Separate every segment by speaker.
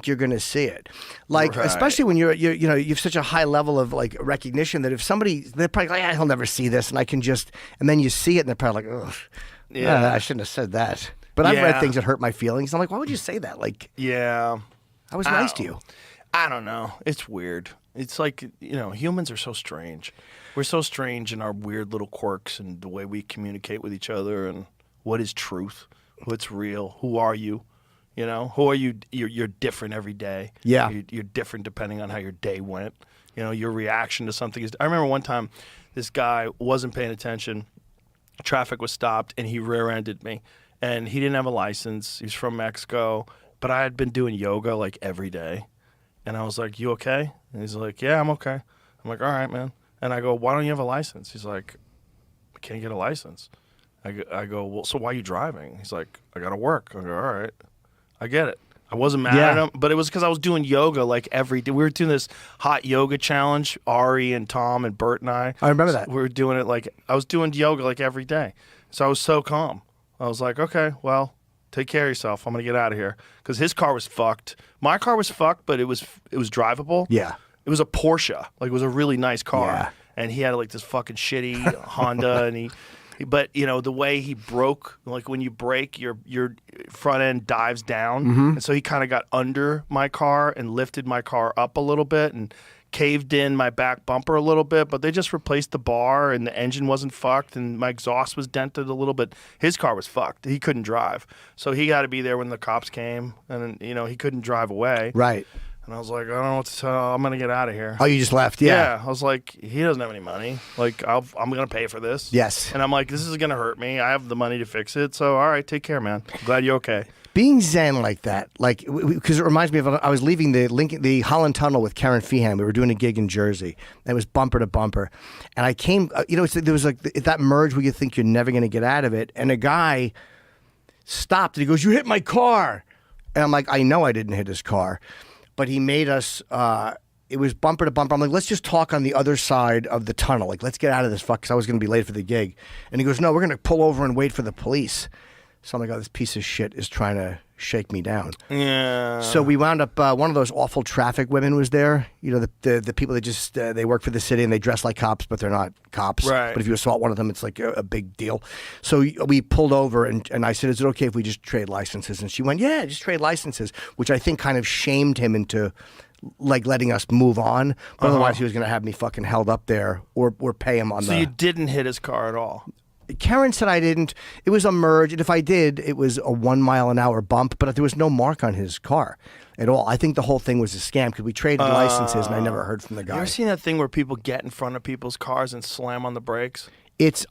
Speaker 1: you're going to see it. Like,
Speaker 2: Right.
Speaker 1: especially when you have such a high level of like recognition that if somebody, they're probably like, he'll never see this. And I can just, and then you see it and they're probably like, ugh, I shouldn't have said that. But I've read things that hurt my feelings. I'm like, why would you say that? Like, I was nice to you.
Speaker 2: I don't know. It's weird. It's like, humans are so strange. We're so strange in our weird little quirks and the way we communicate with each other and what is truth, what's real, who are you? Who are you? You're different every day.
Speaker 1: Yeah.
Speaker 2: You're different depending on how your day went. Your reaction to something is. I remember one time this guy wasn't paying attention. Traffic was stopped and he rear-ended me. And he didn't have a license. He's from Mexico. But I had been doing yoga like every day. And I was like, you okay? And he's like, yeah, I'm okay. I'm like, all right, man. And I go, why don't you have a license? He's like, I can't get a license. I go, well, so why are you driving? He's like, I got to work. I go, all right. I get it. I wasn't mad at him, but it was because I was doing yoga like every day. We were doing this hot yoga challenge, Ari and Tom and Bert and I.
Speaker 1: I remember that.
Speaker 2: We were doing it I was doing yoga like every day. So I was so calm. I was like, okay, well, take care of yourself. I'm going to get out of here. Because his car was fucked. My car was fucked, but it was drivable.
Speaker 1: Yeah.
Speaker 2: It was a Porsche. Like, it was a really nice car.
Speaker 1: Yeah.
Speaker 2: And he had like this fucking shitty Honda and but the way he broke, like when you brake, your front end dives down, and so he kind of got under my car and lifted my car up a little bit and caved in my back bumper a little bit. But they just replaced the bar and the engine wasn't fucked and my exhaust was dented a little bit. His car was fucked. He couldn't drive, so he got to be there when the cops came, and he couldn't drive away.
Speaker 1: Right.
Speaker 2: And I was like, I don't know what to tell. I'm going to get out of here.
Speaker 1: Oh, you just left? Yeah.
Speaker 2: I was like, he doesn't have any money. Like, I'm going to pay for this.
Speaker 1: Yes.
Speaker 2: And I'm like, this is going to hurt me. I have the money to fix it. So, all right, take care, man. I'm glad you're okay.
Speaker 1: Being zen like that, like, because it reminds me of, I was leaving the Holland Tunnel with Karen Feehan. We were doing a gig in Jersey. And it was bumper to bumper. And I came, there was like that merge where you think you're never going to get out of it. And a guy stopped and he goes, you hit my car. And I'm like, I know I didn't hit his car. But he made us, it was bumper to bumper. I'm like, let's just talk on the other side of the tunnel. Like, let's get out of this fuck, because I was going to be late for the gig. And he goes, no, we're going to pull over and wait for the police. So I'm like, oh, this piece of shit is trying to shake me down.
Speaker 2: Yeah.
Speaker 1: So we wound up, one of those awful traffic women was there. The people that just, they work for the city and they dress like cops, but they're not cops.
Speaker 2: Right.
Speaker 1: But if you assault one of them, it's like a big deal. So we pulled over and I said, is it okay if we just trade licenses? And she went, yeah, just trade licenses, which I think kind of shamed him into like letting us move on. But otherwise he was going to have me fucking held up there or pay him on
Speaker 2: So you didn't hit his car at all?
Speaker 1: Karen said I didn't. It was a merge, and if I did, it was a 1 mile an hour bump, but there was no mark on his car at all. I think the whole thing was a scam because we traded licenses, and I never heard from the guy.
Speaker 2: You ever seen that thing where people get in front of people's cars and slam on the brakes?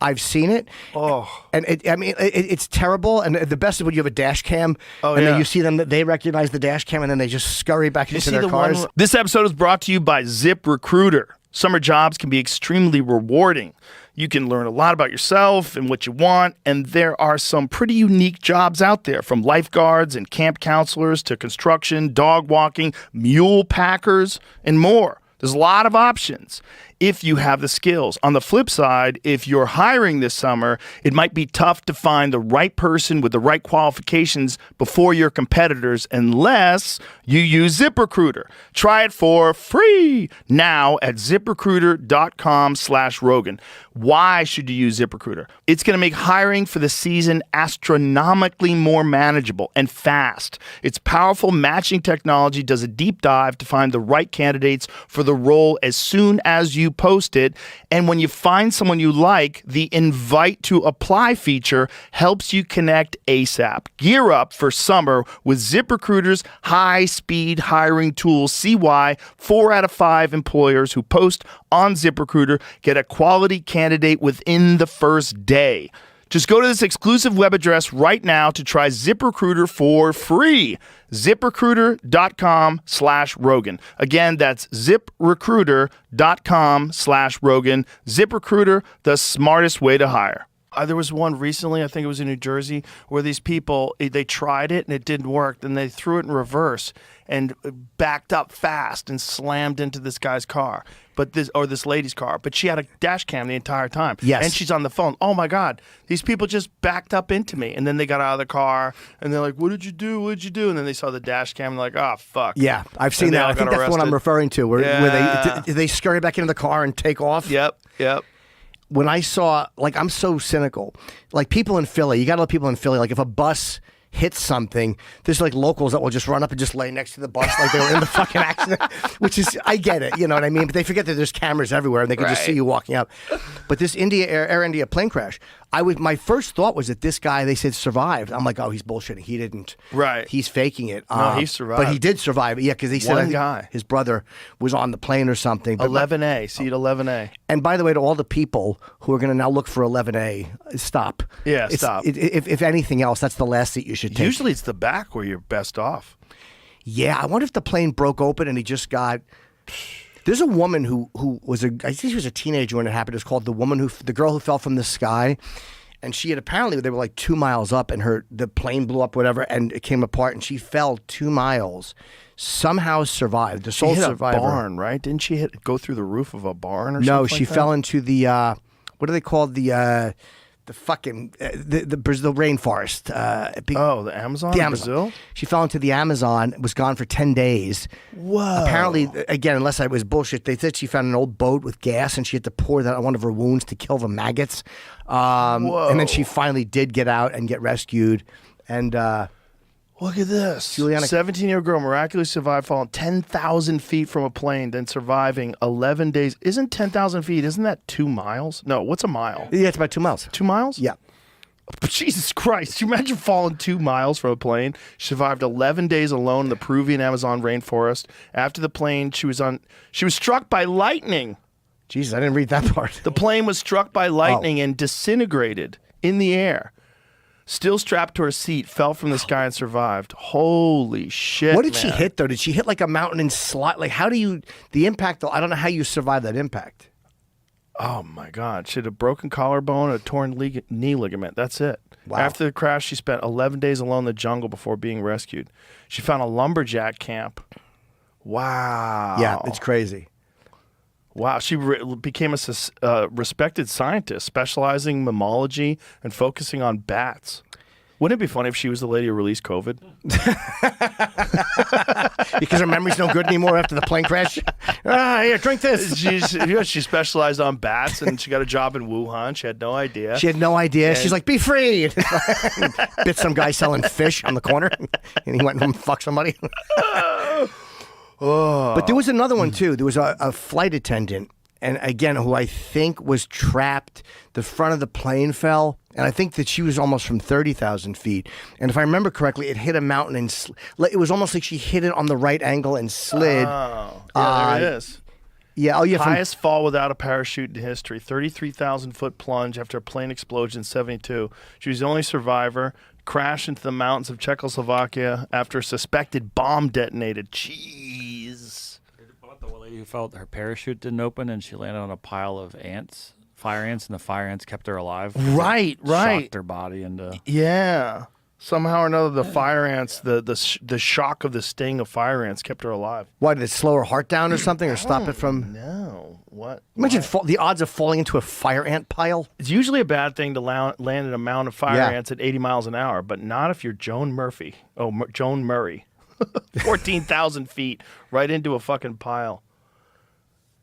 Speaker 1: I've seen it.
Speaker 2: Oh,
Speaker 1: and it's terrible. And the best is when you have a dash cam, then you see them, they recognize the dash cam, and then they just scurry back into their cars.
Speaker 2: This episode is brought to you by ZipRecruiter. Summer jobs can be extremely rewarding. You can learn a lot about yourself and what you want, and there are some pretty unique jobs out there, from lifeguards and camp counselors to construction, dog walking, mule packers, and more. There's a lot of options if you have the skills. On the flip side, if you're hiring this summer, it might be tough to find the right person with the right qualifications before your competitors unless you use ZipRecruiter. Try it for free now at ZipRecruiter.com/Rogan. Why should you use ZipRecruiter? It's going to make hiring for the season astronomically more manageable and fast. Its powerful matching technology does a deep dive to find the right candidates for the role as soon as you post it. And when you find someone you like, the invite to apply feature helps you connect ASAP. Gear up for summer with ZipRecruiter's high-speed hiring tool. See why 4 out of 5 employers who post on ZipRecruiter get a quality candidate within the first day. Just go to this exclusive web address right now to try ZipRecruiter for free. ZipRecruiter.com/Rogan. Again, that's ZipRecruiter.com/Rogan. ZipRecruiter, the smartest way to hire. There was one recently, I think it was in New Jersey, where these people, they tried it and it didn't work. Then they threw it in reverse and backed up fast and slammed into this guy's car, this lady's car. But she had a dash cam the entire time.
Speaker 1: Yes.
Speaker 2: And she's on the phone. Oh my God, these people just backed up into me. And then they got out of the car and they're like, what did you do? What did you do? And then they saw the dash cam and like, oh, fuck.
Speaker 1: Yeah, I've seen that. I think that's the one I'm referring to, where they scurry back into the car and take off.
Speaker 2: Yep.
Speaker 1: When I saw, like, I'm so cynical. Like, people in Philly, you got to let people in Philly, like, if a bus hits something, there's like locals that will just run up and just lay next to the bus like they were in the fucking accident, which is, I get it, you know what I mean? But they forget that there's cameras everywhere and they can just see you walking up. But this Air India plane crash, my first thought was that this guy, they said, survived. I'm like, oh, he's bullshitting. He didn't.
Speaker 2: Right.
Speaker 1: He's faking it.
Speaker 2: No, he survived.
Speaker 1: But he did survive. Yeah, because he said
Speaker 2: One guy.
Speaker 1: his brother was on the plane or something. But
Speaker 2: 11A, seat 11A.
Speaker 1: And by the way, to all the people who are going to now look for 11A, stop.
Speaker 2: Yeah, stop.
Speaker 1: If anything else, that's the last seat you should take.
Speaker 2: Usually it's the back where you're best off.
Speaker 1: Yeah, I wonder if the plane broke open and he just got... There's a woman who was I think she was a teenager when it happened. It was called the girl who fell from the sky. And she had apparently, they were like 2 miles up and the plane blew up, whatever, and it came apart and she fell 2 miles. Somehow survived. The sole survivor.
Speaker 2: A barn, right? Didn't she go through the roof of a barn or something?
Speaker 1: No, she fell into the, what do they call the fucking, the Brazil rainforest.
Speaker 2: The Amazon?
Speaker 1: The Amazon.
Speaker 2: Brazil?
Speaker 1: She fell into the Amazon, was gone for 10 days.
Speaker 2: Whoa.
Speaker 1: Apparently, again, unless I was bullshit, they said she found an old boat with gas and she had to pour that on one of her wounds to kill the maggots. And then she finally did get out and get rescued. And
Speaker 2: look at this.
Speaker 1: Juliana,
Speaker 2: 17-year-old girl miraculously survived falling 10,000 feet from a plane, then surviving 11 days. Isn't 10,000 feet, isn't that 2 miles? No, what's a mile?
Speaker 1: Yeah, it's about 2 miles.
Speaker 2: 2 miles?
Speaker 1: Yeah.
Speaker 2: Jesus Christ. You imagine falling 2 miles from a plane? She survived 11 days alone in the Peruvian Amazon rainforest. After the plane, she was struck by lightning.
Speaker 1: Jesus, I didn't read that part.
Speaker 2: The plane was struck by lightning and disintegrated in the air. Still strapped to her seat, fell from the sky and survived. Holy shit,
Speaker 1: What did she hit, though? Did she hit like a mountain and slide? Like, the impact, though, I don't know how you survive that impact.
Speaker 2: Oh, my God. She had a broken collarbone, a torn knee ligament. That's it.
Speaker 1: Wow.
Speaker 2: After the crash, she spent 11 days alone in the jungle before being rescued. She found a lumberjack camp. Wow.
Speaker 1: Yeah, it's crazy.
Speaker 2: Wow, she became a respected scientist, specializing in mammalogy and focusing on bats. Wouldn't it be funny if she was the lady who released COVID?
Speaker 1: Because her memory's no good anymore after the plane crash? Here, drink this.
Speaker 2: She specialized on bats, and she got a job in Wuhan. She had no idea.
Speaker 1: She had no idea. She's like, be free. Bit some guy selling fish on the corner, and he went and fucked somebody. But there was another one, too. There was a flight attendant, and again, who I think was trapped. The front of the plane fell, and I think that she was almost from 30,000 feet. And if I remember correctly, it hit a mountain, and it was almost like she hit it on the right angle and slid.
Speaker 2: Oh, yeah, there it is.
Speaker 1: Yeah,
Speaker 2: Highest fall without a parachute in history, 33,000-foot plunge after a plane explosion in 1972. She was the only survivor. Crashed into the mountains of Czechoslovakia after a suspected bomb detonated. Jeez.
Speaker 3: About the lady who felt her parachute didn't open and she landed on a pile of fire ants, and the fire ants kept her alive.
Speaker 2: Right.
Speaker 3: Shocked her body into...
Speaker 2: Yeah. Somehow or another, the fire ants, the shock of the sting of fire ants kept her alive.
Speaker 1: Why, did it slow her heart down or something, or stop it from...
Speaker 2: No. What?
Speaker 1: Imagine the odds of falling into a fire ant pile.
Speaker 2: It's usually a bad thing to land in a mound of fire ants at 80 miles an hour, but not if you're Joan Murphy. Oh, Joan Murray. 14,000 feet right into a fucking pile.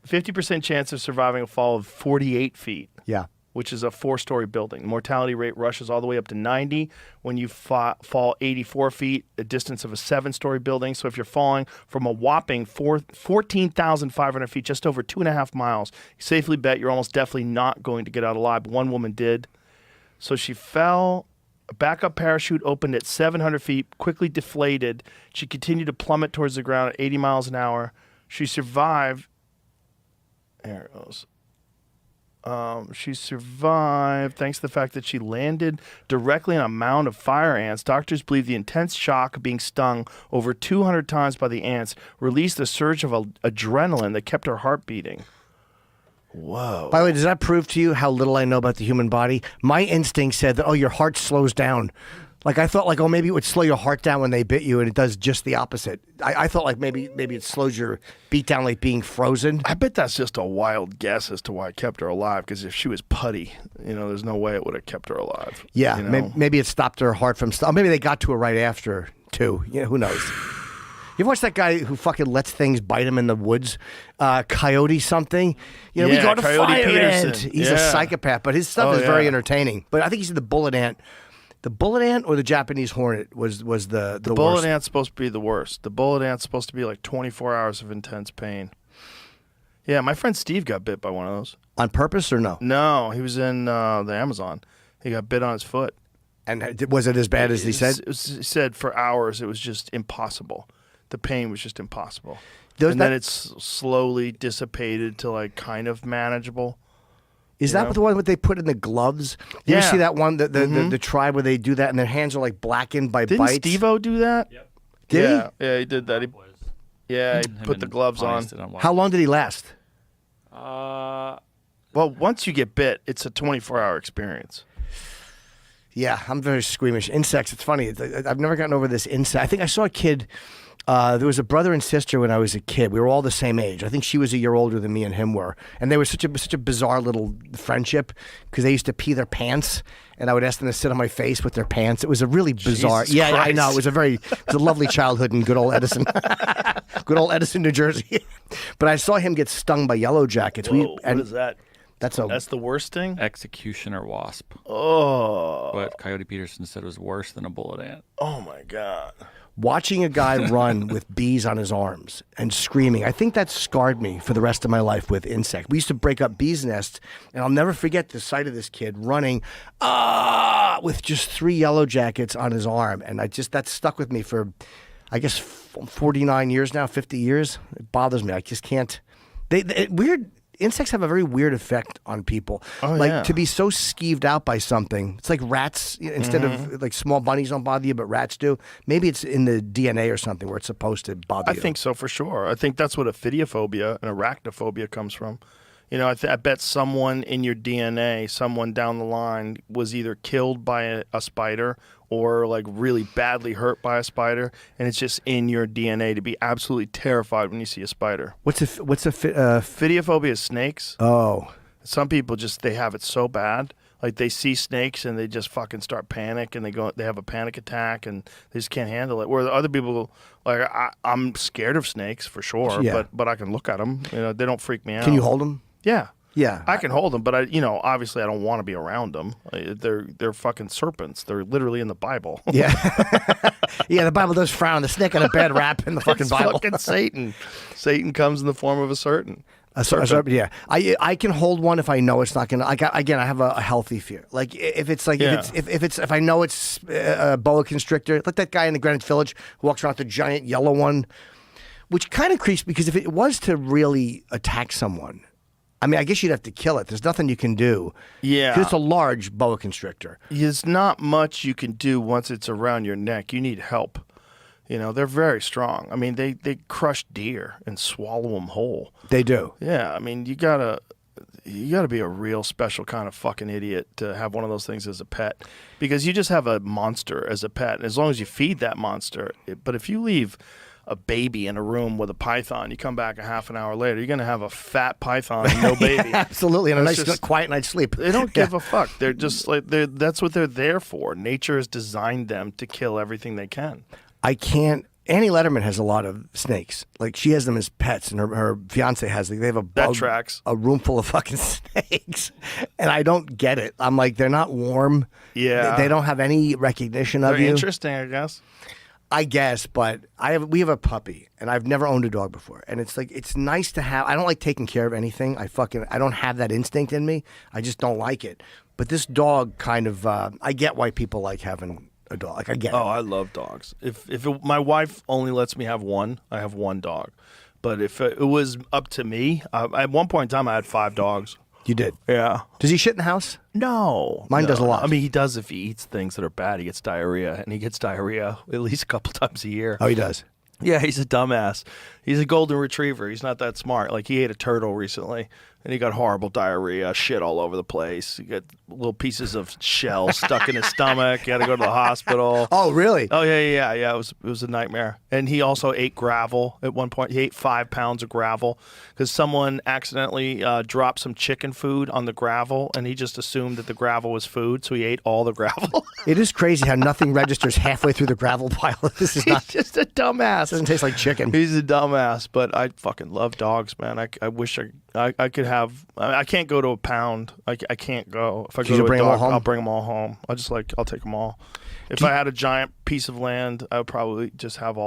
Speaker 2: 50% chance of surviving a fall of 48 feet.
Speaker 1: Yeah.
Speaker 2: Which is a 4-story building. The mortality rate rushes all the way up to 90 when you fall 84 feet, a distance of a 7-story building. So if you're falling from a whopping 14,500 feet, just over 2.5 miles, you safely bet you're almost definitely not going to get out alive. One woman did. So she fell. A backup parachute opened at 700 feet, quickly deflated. She continued to plummet towards the ground at 80 miles an hour. She survived. There it goes. She survived thanks to the fact that she landed directly on a mound of fire ants. Doctors believe the intense shock of being stung over 200 times by the ants released a surge of adrenaline that kept her heart beating. Whoa.
Speaker 1: By the way, does that prove to you how little I know about the human body? My instinct said that, oh, your heart slows down. Like I thought, like, oh, maybe it would slow your heart down when they bit you, and it does just the opposite. I thought like maybe it slows your beat down like being frozen.
Speaker 2: I bet that's just a wild guess as to why it kept her alive. Because if she was putty, there's no way it would have kept her alive.
Speaker 1: Yeah,
Speaker 2: you know?
Speaker 1: maybe it stopped her heart from. Maybe they got to her right after too. Yeah, who knows? You ever watch that guy who fucking lets things bite him in the woods? Coyote something. We
Speaker 2: Yeah,
Speaker 1: go to
Speaker 2: Coyote
Speaker 1: fire
Speaker 2: Peterson.
Speaker 1: ant. He's a
Speaker 2: Yeah.
Speaker 1: psychopath, but his stuff
Speaker 2: Oh,
Speaker 1: is very
Speaker 2: yeah.
Speaker 1: entertaining. But I think he's the bullet ant. The bullet ant or the Japanese hornet was the
Speaker 2: Bullet
Speaker 1: worst.
Speaker 2: ant's supposed to be the worst. The bullet ant's supposed to be like 24 hours of intense pain. Yeah, my friend Steve got bit by one of those.
Speaker 1: On purpose or no?
Speaker 2: No, he was in the Amazon. He got bit on his foot.
Speaker 1: And was it as bad as he said?
Speaker 2: He said for hours it was just impossible. The pain was just impossible.
Speaker 1: Then
Speaker 2: it's slowly dissipated to like kind of manageable.
Speaker 1: Is that the one that they put in the gloves? You ever
Speaker 2: Yeah.
Speaker 1: see that one, the tribe where they do that and their hands are like blackened by
Speaker 2: Didn't
Speaker 1: bites?
Speaker 2: Steve-O do that?
Speaker 3: Yep.
Speaker 1: Did
Speaker 2: yeah. Yeah, he did that. He
Speaker 3: Him
Speaker 2: put the
Speaker 3: and
Speaker 2: gloves on.
Speaker 3: Honest and
Speaker 1: How long did he last?
Speaker 3: Uh,
Speaker 2: Well, once you get bit, it's a 24-hour experience.
Speaker 1: Yeah, I'm very squeamish. Insects, it's funny. I've never gotten over this insect. I think I saw a kid. There was a brother and sister when I was a kid. We were all the same age. I think she was a year older than me and him were. And they were such a bizarre little friendship because they used to pee their pants, and I would ask them to sit on my face with their pants. It was a really bizarre.
Speaker 2: Jesus
Speaker 1: yeah, I
Speaker 2: Christ.
Speaker 1: know. It was a lovely childhood in good old Edison, good old Edison, New Jersey. But I saw him get stung by yellow jackets.
Speaker 2: Whoa, what is that?
Speaker 1: That's
Speaker 2: the worst thing?
Speaker 3: executioner wasp.
Speaker 2: Oh.
Speaker 3: But Coyote Peterson said it was worse than a bullet ant.
Speaker 2: Oh, my God.
Speaker 1: Watching a guy run with bees on his arms and screaming, I think that scarred me for the rest of my life with insects. We used to break up bees' nests, and I'll never forget the sight of this kid running with just 3 yellow jackets on his arm. And that stuck with me for, I guess, 49 years now, 50 years. It bothers me. I just can't. Insects have a very weird effect on people.
Speaker 2: Oh,
Speaker 1: like
Speaker 2: yeah.
Speaker 1: to be so skeeved out by something. It's like rats. Instead of like small bunnies don't bother you, but rats do. Maybe it's in the DNA or something where it's supposed to bother
Speaker 2: I
Speaker 1: you.
Speaker 2: think so for sure. I think that's what ophidiophobia and arachnophobia comes from. I bet someone in your DNA, someone down the line, was either killed by a spider or like really badly hurt by a spider, and it's just in your DNA to be absolutely terrified when you see a spider. Ophidiophobia is snakes.
Speaker 1: Oh,
Speaker 2: Some people they have it so bad. Like they see snakes and they just fucking start panic and they have a panic attack and they just can't handle it. Where the other people, like I'm scared of snakes for sure,
Speaker 1: Yeah.
Speaker 2: but I can look at them. They don't freak me out.
Speaker 1: can you hold them?
Speaker 2: Yeah.
Speaker 1: Yeah.
Speaker 2: I can hold them, but obviously I don't want to be around them. They're fucking serpents. They're literally in the Bible.
Speaker 1: Yeah. Yeah, the Bible does frown the snake on a bad rap in the fucking
Speaker 2: It's
Speaker 1: Bible.
Speaker 2: fucking Satan. Satan comes in the form of a serpent.
Speaker 1: Yeah, I can hold one if I know it's not gonna. I have a healthy fear. Like if it's like
Speaker 2: Yeah.
Speaker 1: if I know it's a boa constrictor, like that guy in the Greenwich Village who walks around with the giant yellow one, which kind of creeps because if it was to really attack someone, I mean, I guess you'd have to kill it. There's nothing you can do.
Speaker 2: Yeah.
Speaker 1: 'Cause it's a large boa constrictor.
Speaker 2: There's not much you can do once it's around your neck. You need help. They're very strong. I mean, they crush deer and swallow them whole.
Speaker 1: They do.
Speaker 2: Yeah, I mean, you gotta be a real special kind of fucking idiot to have one of those things as a pet, because you just have a monster as a pet. And as long as you feed that monster, but if you leave a baby in a room with a python, you come back a half an hour later, you're gonna have a fat python and no baby.
Speaker 1: Absolutely, and a
Speaker 2: That's
Speaker 1: nice,
Speaker 2: just-
Speaker 1: quiet night's sleep.
Speaker 2: They don't give a fuck. They're just like that's what they're there for. Nature has designed them to kill everything they can.
Speaker 1: I can't. Annie Letterman has a lot of snakes. Like she has them as pets, and her fiance has. They have
Speaker 2: That tracks.
Speaker 1: a room full of fucking snakes, and I don't get it. I'm like, they're not warm.
Speaker 2: Yeah.
Speaker 1: They don't have any recognition of
Speaker 2: They're
Speaker 1: you.
Speaker 2: interesting, I guess.
Speaker 1: I guess, but we have a puppy, and I've never owned a dog before, and it's like it's nice to have. I don't like taking care of anything. I don't have that instinct in me. I just don't like it. But this dog kind of. I get why people like having a dog. Like I get it.
Speaker 2: Oh, I love dogs. My wife only lets me have one, I have one dog. But if it was up to me, at one point in time, I had 5 dogs.
Speaker 1: You did.
Speaker 2: Yeah.
Speaker 1: Does he shit in the house?
Speaker 2: No.
Speaker 1: Mine
Speaker 2: No.
Speaker 1: does a lot.
Speaker 2: I mean, he does if he eats things that are bad. He gets diarrhea, and he gets diarrhea at least a couple times a year.
Speaker 1: Oh, he does.
Speaker 2: Yeah, he's a dumbass. He's a golden retriever. He's not that smart. Like, he ate a turtle recently, and he got horrible diarrhea, shit all over the place. He got little pieces of shell stuck in his stomach. He had to go to the hospital.
Speaker 1: Oh, really?
Speaker 2: Oh, yeah. It was a nightmare. And he also ate gravel at one point. He ate 5 pounds of gravel because someone accidentally dropped some chicken food on the gravel, and he just assumed that the gravel was food, so he ate all the gravel.
Speaker 1: It is crazy how nothing registers halfway through the gravel pile. This is
Speaker 2: He's
Speaker 1: not.
Speaker 2: just a dumbass.
Speaker 1: Doesn't taste like chicken.
Speaker 2: He's a dumbass, but I fucking love dogs, man. I wish I could have. I can't go to a pound. I can't go. If I go to a dog, I'll bring them all home. I'll take them all. If I had a giant piece of land, I would probably just have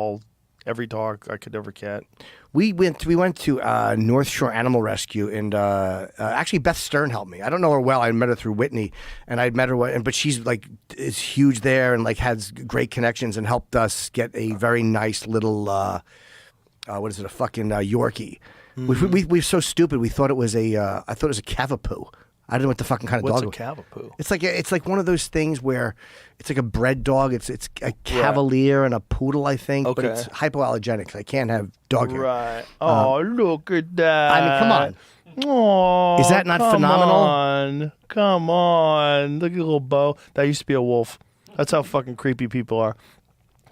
Speaker 2: every dog I could ever get.
Speaker 1: We went to North Shore Animal Rescue, and actually Beth Stern helped me. I don't know her well. I met her through Whitney, and I'd met her, but she's like is huge there and like has great connections and helped us get a very nice little what is it, a fucking Yorkie. We were so stupid. We thought it was I thought it was a Cavapoo. I don't know what the fucking kind of
Speaker 2: What's
Speaker 1: dog.
Speaker 2: a Cavapoo?
Speaker 1: It's like one of those things where it's like a bred dog. It's a Cavalier and a poodle, I think.
Speaker 2: Okay.
Speaker 1: But it's hypoallergenic. So I can't have dog hair.
Speaker 2: Right. Oh, look at that.
Speaker 1: I mean, come on.
Speaker 2: Oh,
Speaker 1: Is that not phenomenal?
Speaker 2: Come on. Look at a little bow. That used to be a wolf. That's how fucking creepy people are.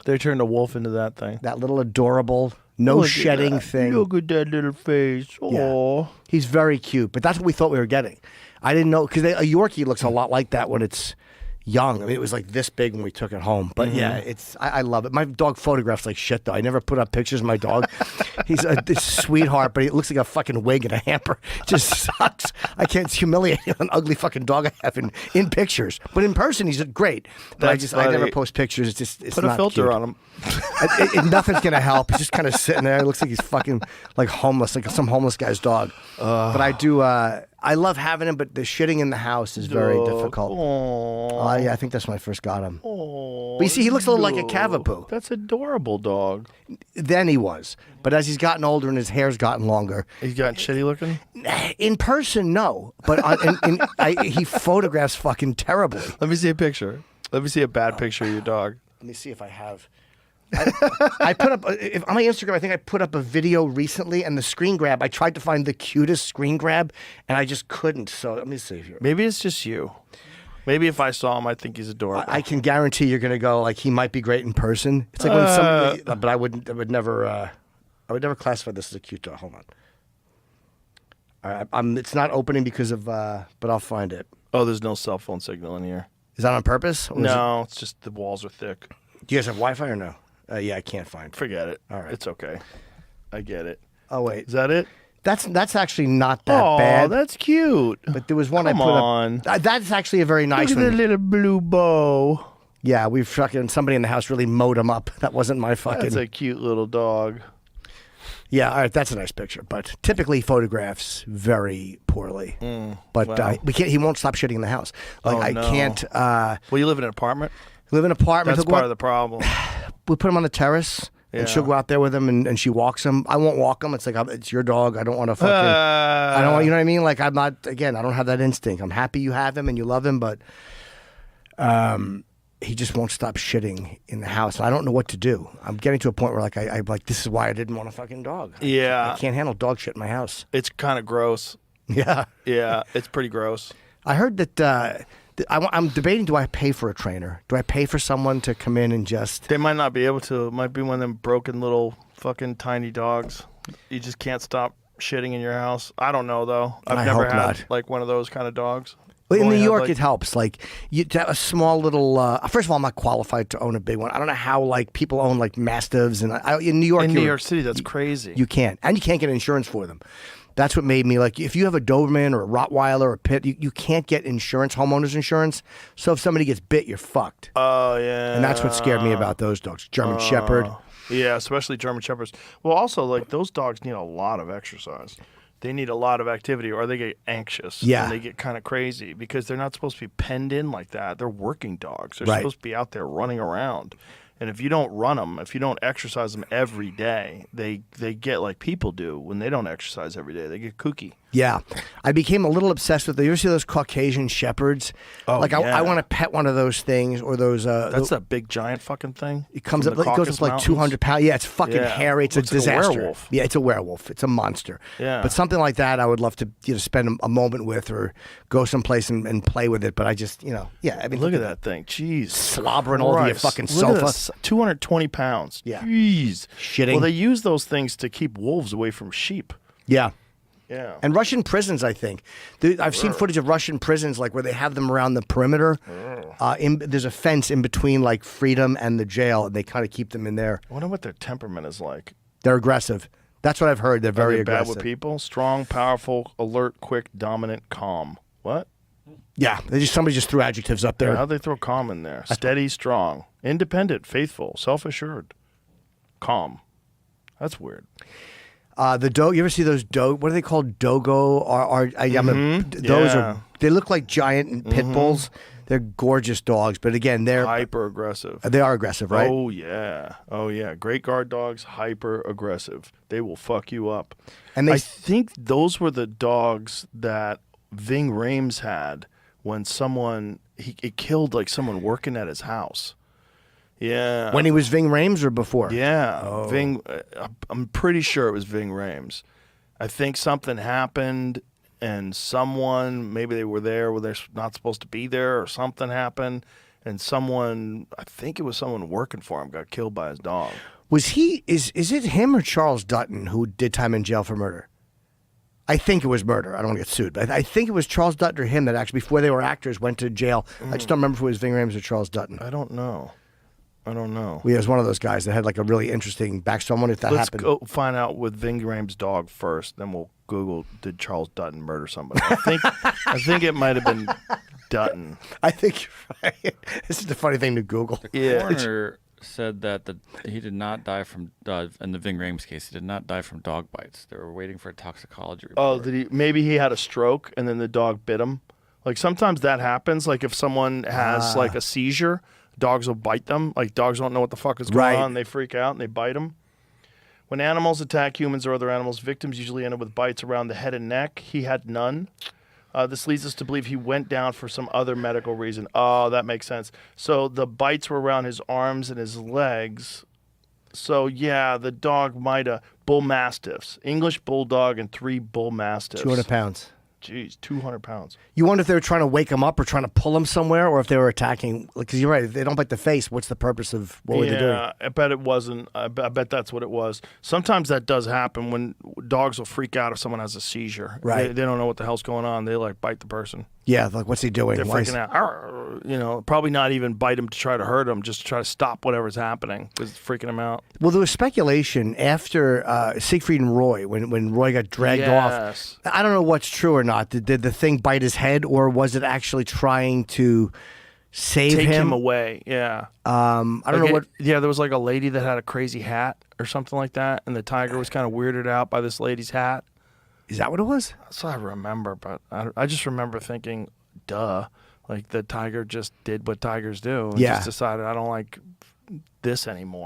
Speaker 2: They turned a wolf into that thing.
Speaker 1: That little adorable, no
Speaker 2: Look at
Speaker 1: shedding
Speaker 2: that.
Speaker 1: thing.
Speaker 2: Look at that little face. Oh.
Speaker 1: Yeah. He's very cute, but that's what we thought we were getting. I didn't know because a Yorkie looks a lot like that when it's young. I mean, it was like this big when we took it home. But yeah, I love it. My dog photographs like shit though. I never put up pictures of my dog. He's a sweetheart, but he looks like a fucking wig and a hamper. Just sucks. I can't. It's humiliating. An ugly fucking dog I have in pictures, but in person he's great. But I never post pictures. It's
Speaker 2: Put
Speaker 1: not
Speaker 2: a filter
Speaker 1: cute.
Speaker 2: on him.
Speaker 1: Nothing's gonna help. He's just kind of sitting there. It looks like he's fucking like homeless, like some homeless guy's dog. But I do. I love having him, but the shitting in the house is very difficult. Yeah, I think that's when I first got him. But you see, he looks a little like a Cavapoo.
Speaker 2: That's adorable, dog.
Speaker 1: Then he was, but as he's gotten older and his hair's gotten longer,
Speaker 2: He's got shitty looking.
Speaker 1: in person, no. But he photographs fucking terribly.
Speaker 2: Let me see a picture. Let me see a bad picture of your dog.
Speaker 1: Let me see if I have. I put up on my Instagram. I think I put up a video recently, and the screen grab. I tried to find the cutest screen grab, and I just couldn't. So let me see here.
Speaker 2: Maybe it's just you. Maybe if I saw him, I think he's adorable.
Speaker 1: I can guarantee you're gonna go like he might be great in person. It's like when somebody, but I would never classify this as a cute dog. Hold on. All right, it's not opening because of, but I'll find it.
Speaker 2: Oh, there's no cell phone signal in here.
Speaker 1: Is that on purpose? Or
Speaker 2: No, it's just the walls are thick.
Speaker 1: Do you guys have Wi-Fi or no? Yeah, I can't find it.
Speaker 2: Forget it.
Speaker 1: All right.
Speaker 2: It's okay. I get it.
Speaker 1: Oh wait,
Speaker 2: Is that it?
Speaker 1: that's actually not that bad.
Speaker 2: that's cute.
Speaker 1: But there was one
Speaker 2: Come
Speaker 1: I put
Speaker 2: on.
Speaker 1: up. That's actually a very nice
Speaker 2: Look at the
Speaker 1: one.
Speaker 2: little blue bow.
Speaker 1: Yeah, we've fucking somebody in the house really mowed him up. That wasn't my fucking.
Speaker 2: That's a cute little dog.
Speaker 1: Yeah, all right, that's a nice picture. But typically photographs very poorly. But
Speaker 2: wow.
Speaker 1: we can't. He won't stop shitting in the house. Like
Speaker 2: Oh,
Speaker 1: I
Speaker 2: no.
Speaker 1: can't.
Speaker 2: Well, you live in an apartment?
Speaker 1: Live in an apartment.
Speaker 2: That's
Speaker 1: He'll go
Speaker 2: part
Speaker 1: out-
Speaker 2: of the problem.
Speaker 1: We put him on the terrace, and she'll
Speaker 2: Yeah.
Speaker 1: go out there with him, and she walks him. I won't walk him. It's like it's your dog. I don't want to fucking. I don't want. You know what I mean? Like I'm not. Again, I don't have that instinct. I'm happy you have him and you love him, but he just won't stop shitting in the house. And I don't know what to do. I'm getting to a point where like I'm like, this is why I didn't want a fucking dog.
Speaker 2: Yeah.
Speaker 1: I can't handle dog shit in my house.
Speaker 2: It's kind of gross.
Speaker 1: Yeah.
Speaker 2: Yeah, it's pretty gross.
Speaker 1: I heard that. I'm debating: do I pay for a trainer? Do I pay for someone to come in and just?
Speaker 2: They might not be able to. It might be one of them broken little fucking tiny dogs. You just can't stop shitting in your house. I don't know though. I've
Speaker 1: I
Speaker 2: never
Speaker 1: hope
Speaker 2: had
Speaker 1: not.
Speaker 2: like one of those kind of dogs.
Speaker 1: Well, in
Speaker 2: Only
Speaker 1: New
Speaker 2: had,
Speaker 1: York,
Speaker 2: like-
Speaker 1: it helps. Like you to have a small little. First of all, I'm not qualified to own a big one. I don't know how like people own like mastiffs, and in New York,
Speaker 2: in New York City, that's crazy.
Speaker 1: You can't, and you can't get insurance for them. That's what made me like. If you have a Doberman or a Rottweiler or a Pit, you can't get insurance, homeowners insurance. So if somebody gets bit, you're fucked.
Speaker 2: Oh yeah.
Speaker 1: And that's what scared me about those dogs. German Shepherd.
Speaker 2: Yeah, especially German Shepherds. Well, also like those dogs need a lot of exercise. They need a lot of activity, or they get anxious.
Speaker 1: Yeah.
Speaker 2: And they get kind of crazy because they're not supposed to be penned in like that. They're working dogs. They're
Speaker 1: Right.
Speaker 2: supposed to be out there running around. And if you don't run them, if you don't exercise them every day, they get like people do when they don't exercise every day. They get kooky.
Speaker 1: Yeah, I became a little obsessed with. You ever see those Caucasian shepherds?
Speaker 2: Oh,
Speaker 1: like I
Speaker 2: yeah.
Speaker 1: want to pet one of those things or those.
Speaker 2: That's that big giant fucking thing.
Speaker 1: It comes
Speaker 2: from
Speaker 1: up.
Speaker 2: the
Speaker 1: It goes
Speaker 2: Caucasus
Speaker 1: up like
Speaker 2: Mountains?
Speaker 1: 200 pounds. Yeah, it's fucking
Speaker 2: Yeah.
Speaker 1: hairy. It's
Speaker 2: Looks
Speaker 1: a
Speaker 2: like a
Speaker 1: disaster.
Speaker 2: werewolf.
Speaker 1: Yeah, it's a werewolf. It's a monster.
Speaker 2: Yeah.
Speaker 1: But something like that, I would love to spend a moment with or go someplace and play with it. But I just yeah. I mean,
Speaker 2: Look at that thing. Jeez.
Speaker 1: Slobbering all over your
Speaker 2: Christ.
Speaker 1: fucking
Speaker 2: Look at
Speaker 1: sofa.
Speaker 2: this. 220 pounds.
Speaker 1: Yeah.
Speaker 2: Jeez.
Speaker 1: Shitting.
Speaker 2: Well, they use those things to keep wolves away from sheep.
Speaker 1: Yeah.
Speaker 2: Yeah.
Speaker 1: And Russian prisons, I think. I've seen footage of Russian prisons, like where they have them around the perimeter. There's a fence in between, like Freedom and the jail, and they kind of keep them in there.
Speaker 2: I wonder what their temperament is like.
Speaker 1: They're aggressive. That's what I've heard. They're very
Speaker 2: Are they bad
Speaker 1: aggressive.
Speaker 2: with people? Strong, powerful, alert, quick, dominant, calm. What?
Speaker 1: Yeah, somebody just threw adjectives up there.
Speaker 2: How'd they throw calm in there? Steady, strong, independent, faithful, self-assured, calm. That's weird.
Speaker 1: The dog. You ever see those dog? What are they called? Dogo? Those
Speaker 2: Yeah.
Speaker 1: are. They look like giant pit bulls. They're gorgeous dogs, but again, they're
Speaker 2: Hyper aggressive.
Speaker 1: they are aggressive, right?
Speaker 2: Oh yeah. Oh yeah. Great guard dogs, hyper aggressive. They will fuck you up.
Speaker 1: And they
Speaker 2: I think those were the dogs that Ving Rhames had when it killed like someone working at his house. Yeah.
Speaker 1: when he was Ving Rhames or before?
Speaker 2: Yeah.
Speaker 1: Oh.
Speaker 2: I'm pretty sure it was Ving Rhames. I think something happened and someone, maybe they were there where they're not supposed to be there, or something happened, and I think it was someone working for him, got killed by his dog.
Speaker 1: Was he? Is it him or Charles Dutton who did time in jail for murder? I think it was murder. I don't want to get sued, but I think it was Charles Dutton or him that actually, before they were actors, went to jail. I just don't remember if it was Ving Rhames or Charles Dutton.
Speaker 2: I don't know.
Speaker 1: Well, he was one of those guys that had like a really interesting backstory. I wonder if that
Speaker 2: Let's
Speaker 1: happened.
Speaker 2: go find out with Ving Rhames' dog first, then we'll Google, did Charles Dutton murder somebody? I think it might have been Dutton.
Speaker 1: I think you're right. This is the funny thing to Google.
Speaker 2: Yeah.
Speaker 3: Coroner said that he did not die from in the Ving Rhames case. He did not die from dog bites. They were waiting for a toxicology report.
Speaker 2: Oh, maybe he had a stroke and then the dog bit him? Like sometimes that happens. Like if someone has like a seizure, dogs will bite them. Like dogs don't know what the fuck is going on. They freak out and they bite them. When animals attack humans or other animals, victims usually end up with bites around the head and neck. He had none. This leads us to believe he went down for some other medical reason. Oh, that makes sense. So the bites were around his arms and his legs. So yeah, the dog might have bull mastiffs, English bulldog and 3 bull mastiffs.
Speaker 1: 200 pounds.
Speaker 2: Jeez, 200 pounds.
Speaker 1: You wonder if they were trying to wake him up or trying to pull him somewhere, or if they were attacking. Because you're right, if they don't bite the face, what's the purpose of what were they doing?
Speaker 2: Yeah, I bet it wasn't. I bet that's what it was. Sometimes that does happen when dogs will freak out if someone has a seizure.
Speaker 1: Right.
Speaker 2: They don't know what the hell's going on. They like bite the person.
Speaker 1: Yeah, like what's he doing?
Speaker 2: They're
Speaker 1: Why is-
Speaker 2: freaking out. Arr, probably not even bite him to try to hurt him, just to try to stop whatever's happening because it's freaking him out.
Speaker 1: Well, there was speculation after Siegfried and Roy, when Roy got dragged
Speaker 2: Yes.
Speaker 1: off. I don't know what's true or not. Did the thing bite his head, or was it actually trying to save
Speaker 2: Take him
Speaker 1: him?
Speaker 2: away. Yeah.
Speaker 1: I don't know what.
Speaker 2: Yeah, there was like a lady that had a crazy hat or something like that, and the tiger was kind of weirded out by this lady's hat.
Speaker 1: Is that what it was?
Speaker 2: That's what I remember, but I just remember thinking, duh. Like the tiger just did what tigers do and
Speaker 1: Yeah.
Speaker 2: just decided I don't like this anymore.